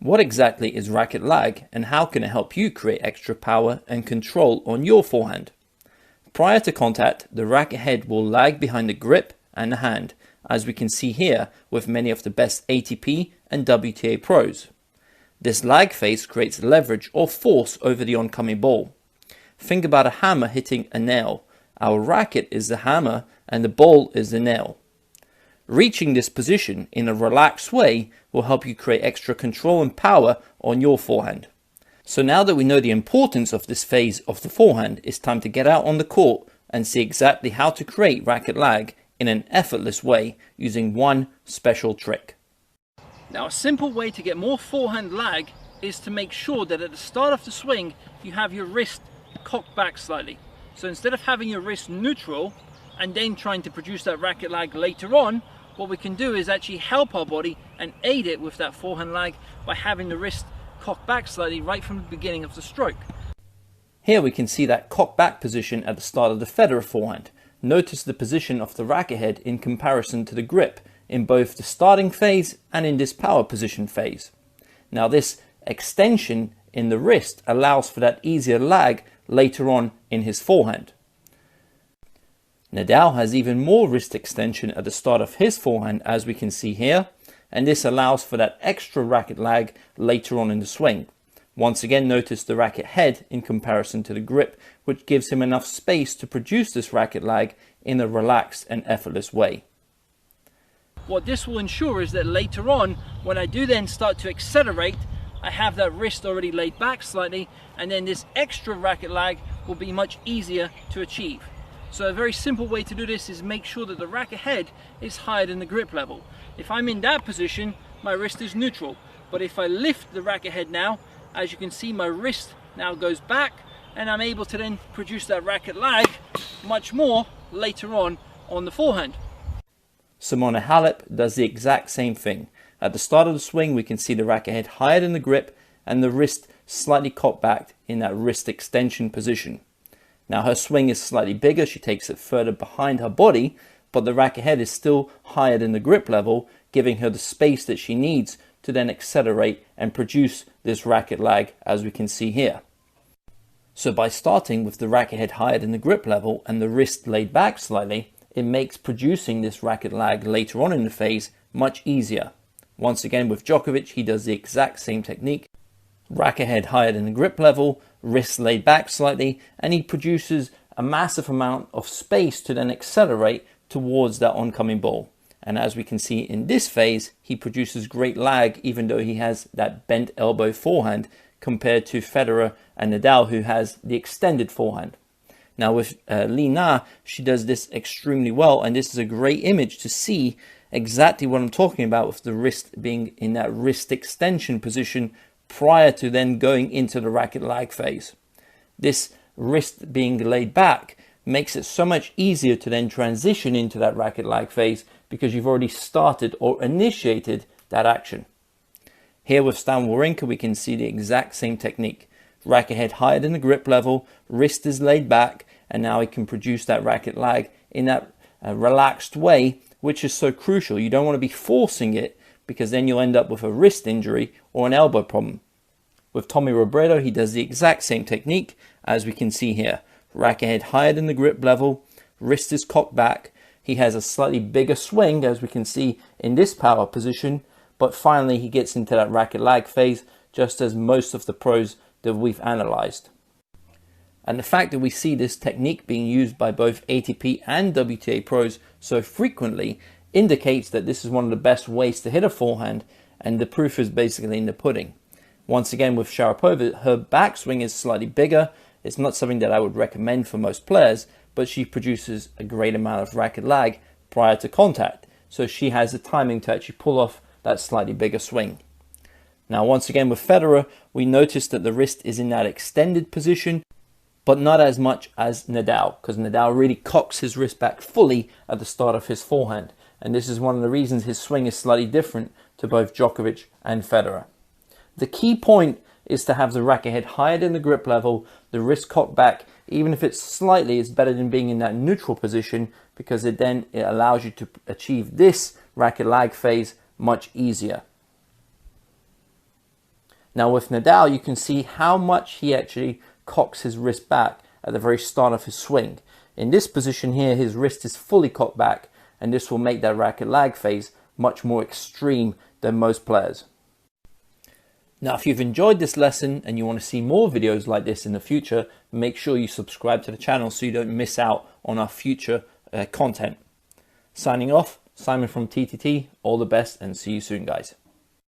What exactly is racket lag and how can it help you create extra power and control on your forehand? Prior to contact, the racket head will lag behind the grip and the hand, as we can see here with many of the best ATP and WTA pros. This lag phase creates leverage or force over the oncoming ball. Think about a hammer hitting a nail. Our racket is the hammer and the ball is the nail. Reaching this position in a relaxed way will help you create extra control and power on your forehand. So now that we know the importance of this phase of the forehand, it's time to get out on the court and see exactly how to create racket lag in an effortless way using one special trick. Now, a simple way to get more forehand lag is to make sure that at the start of the swing you have your wrist cocked back slightly. So instead of having your wrist neutral and then trying to produce that racket lag later on, what we can do is actually help our body and aid it with that forehand lag by having the wrist cocked back slightly right from the beginning of the stroke. Here we can see that cocked back position at the start of the Federer forehand. Notice the position of the racket head in comparison to the grip in both the starting phase and in this power position phase. Now this extension in the wrist allows for that easier lag later on in his forehand. Nadal has even more wrist extension at the start of his forehand, as we can see here, and this allows for that extra racket lag later on in the swing. Once again, notice the racket head in comparison to the grip, which gives him enough space to produce this racket lag in a relaxed and effortless way. What this will ensure is that later on, when I do then start to accelerate, I have that wrist already laid back slightly, and then this extra racket lag will be much easier to achieve. So a very simple way to do this is make sure that the racket head is higher than the grip level. If I'm in that position, my wrist is neutral. But if I lift the racket head now, as you can see, my wrist now goes back and I'm able to then produce that racket lag much more later on the forehand. Simona Halep does the exact same thing. At the start of the swing, we can see the racket head higher than the grip and the wrist slightly cocked back in that wrist extension position. Now her swing is slightly bigger, she takes it further behind her body, but the racket head is still higher than the grip level, giving her the space that she needs to then accelerate and produce this racket lag, as we can see here. So by starting with the racket head higher than the grip level and the wrist laid back slightly, it makes producing this racket lag later on in the phase much easier. Once again with Djokovic, he does the exact same technique. Racket head higher than the grip level, wrist laid back slightly, and he produces a massive amount of space to then accelerate towards that oncoming ball. And as we can see in this phase, he produces great lag even though he has that bent elbow forehand compared to Federer and Nadal, who has the extended forehand. Now with Li Na, she does this extremely well, and this is a great image to see exactly what I'm talking about with the wrist being in that wrist extension position prior to then going into the racket lag phase. This wrist being laid back makes it so much easier to then transition into that racket lag phase because you've already started or initiated that action. Here with Stan Wawrinka, we can see the exact same technique. Racket head higher than the grip level, wrist is laid back, and now he can produce that racket lag in that relaxed way, which is so crucial. You don't want to be forcing it because then you'll end up with a wrist injury or an elbow problem. With Tommy Robredo, he does the exact same technique, as we can see here. Racket head higher than the grip level, wrist is cocked back. He has a slightly bigger swing, as we can see in this power position, but finally he gets into that racket lag phase, just as most of the pros that we've analyzed. And the fact that we see this technique being used by both ATP and WTA pros so frequently indicates that this is one of the best ways to hit a forehand, and the proof is basically in the pudding. Once again with Sharapova, her backswing is slightly bigger. It's not something that I would recommend for most players, but she produces a great amount of racket lag prior to contact. So she has the timing to actually pull off that slightly bigger swing. Now once again with Federer, we notice that the wrist is in that extended position, but not as much as Nadal, because Nadal really cocks his wrist back fully at the start of his forehand. And this is one of the reasons his swing is slightly different to both Djokovic and Federer. The key point is to have the racket head higher than the grip level, the wrist cocked back. Even if it's slightly, it's better than being in that neutral position, because it allows you to achieve this racket lag phase much easier. Now with Nadal, you can see how much he actually cocks his wrist back at the very start of his swing. In this position here, his wrist is fully cocked back, and this will make that racket lag phase much more extreme than most players. Now, if you've enjoyed this lesson and you want to see more videos like this in the future, make sure you subscribe to the channel so you don't miss out on our future content. Signing off, Simon from TTT. All the best and see you soon, guys.